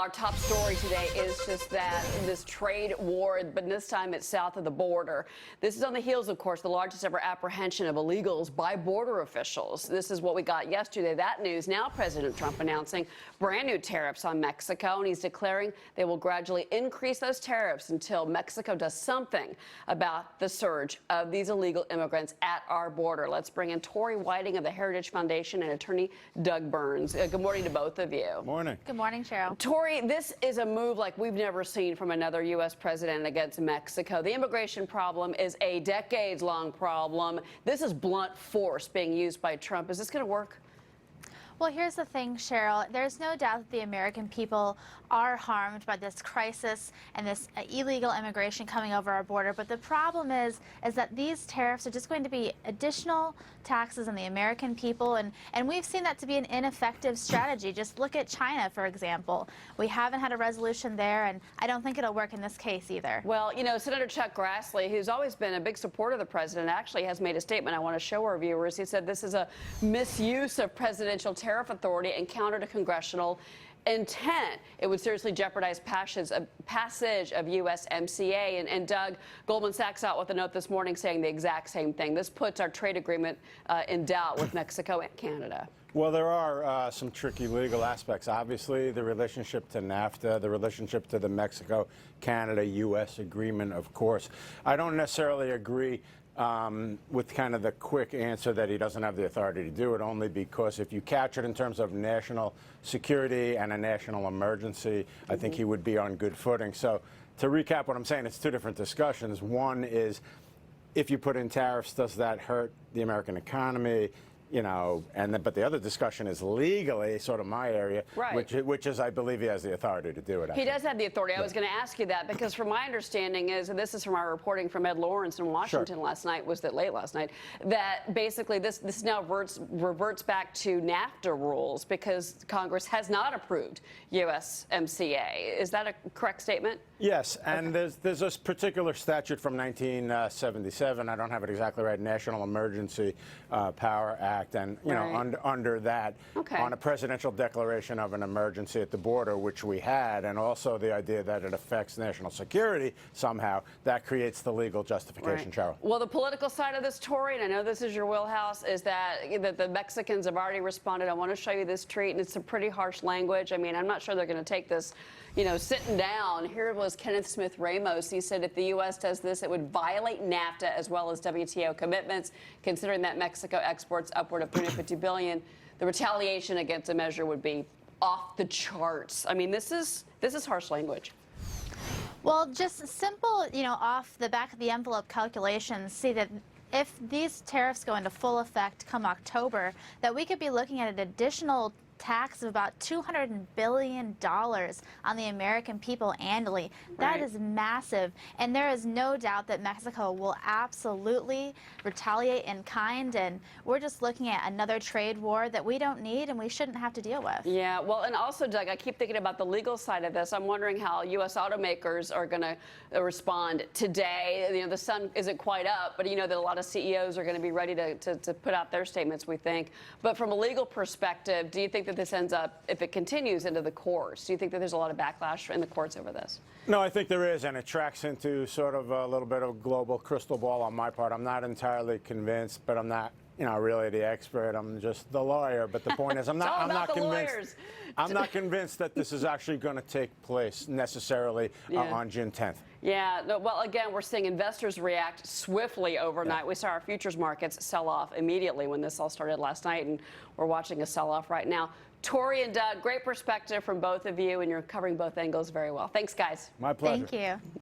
our top story today is just that this trade war, but this time it's south of the border. This is on the heels, of course, the largest ever apprehension of illegals by border officials. This is what we got yesterday. That news. Now President Trump announcing brand new tariffs on Mexico, and he's declaring they will gradually increase those tariffs until Mexico does something about the surge of these illegal immigrants at our border. Let's bring in Tori Whiting of the Heritage Foundation and attorney Doug Burns. Good morning to both of you. Morning. Good morning, Cheryl. Tori, this is a move like we've never seen from another U.S. president against Mexico. The immigration problem is a decades-long problem. This is blunt force being used by Trump. Is this going to work? Well, here's the thing, Cheryl. There's no doubt that the American people are harmed by this crisis and this illegal immigration coming over our border. But the problem is that these tariffs are just going to be additional taxes on the American people. And we've seen that to be an ineffective strategy. Just look at China, for example. We haven't had a resolution there, and I don't think it'll work in this case either. Well, you know, Senator Chuck Grassley, who's always been a big supporter of the president, actually has made a statement I want to show our viewers. He said this is a misuse of presidential tariff authority and counter to congressional intent. It would seriously jeopardize passage of USMCA. And Doug, Goldman Sachs out with a note this morning saying the exact same thing. This puts our trade agreement in doubt with Mexico and Canada. Well, there are some tricky legal aspects. Obviously, the relationship to NAFTA, the relationship to the Mexico-Canada-U.S. agreement, of course. I don't necessarily agree with kind of the quick answer that he doesn't have the authority to do it, only because if you catch it in terms of national security and a national emergency, I think he would be on good footing. So to recap what I'm saying, it's two different discussions. One is, if you put in tariffs, does that hurt the American economy? You know, but the other discussion is legally, sort of my area, right. which is I believe he has the authority to do it. He does have the authority. I was going to ask you that because from my understanding is, and this is from our reporting from Ed Lawrence in Washington last night, was that late last night, that basically this now reverts back to NAFTA rules because Congress has not approved USMCA. Is that a correct statement? Yes, and there's this particular statute from 1977. I don't have it exactly right. National Emergency Power Act. And, you know, under that, on a presidential declaration of an emergency at the border, which we had, and also the idea that it affects national security somehow, that creates the legal justification, Cheryl. Well, the political side of this, Tori, and I know this is your wheelhouse, is that the Mexicans have already responded. I want to show you this tweet, and it's some pretty harsh language. I mean, I'm not sure they're going to take this, you know, sitting down. Here was Kenneth Smith Ramos. He said if the U.S. does this, it would violate NAFTA as well as WTO commitments, considering that Mexico exports upward of $350 billion. The retaliation against the measure would be off the charts. I mean, this is harsh language. Well, just simple, you know, off the back of the envelope calculations, see that if these tariffs go into full effect come October, that we could be looking at an additional tax of about $200 billion on the American people annually. That is massive, and there is no doubt that Mexico will absolutely retaliate in kind, and we're just looking at another trade war that we don't need and we shouldn't have to deal with. Yeah, well, and also, Doug, I keep thinking about the legal side of this. I'm wondering how U.S. automakers are going to respond today. You know, the sun isn't quite up, but you know that a lot of CEOs are going to be ready to put out their statements, we think. But from a legal perspective, do you think that this ends up, if it continues, into the courts? Do you think that there's a lot of backlash in the courts over this? No, I think there is, and it tracks into sort of a little bit of global crystal ball on my part. I'm not entirely convinced, but I'm not, you know, really the expert. I'm just the lawyer. But the point is, I'm not convinced. I'm not convinced that this is actually going to take place necessarily on June 10th. Yeah, no, well, again, we're seeing investors react swiftly overnight. We saw our futures markets sell off immediately when this all started last night, and we're watching a sell-off right now. Tori and Doug, great perspective from both of you, and you're covering both angles very well. Thanks, guys. My pleasure. Thank you.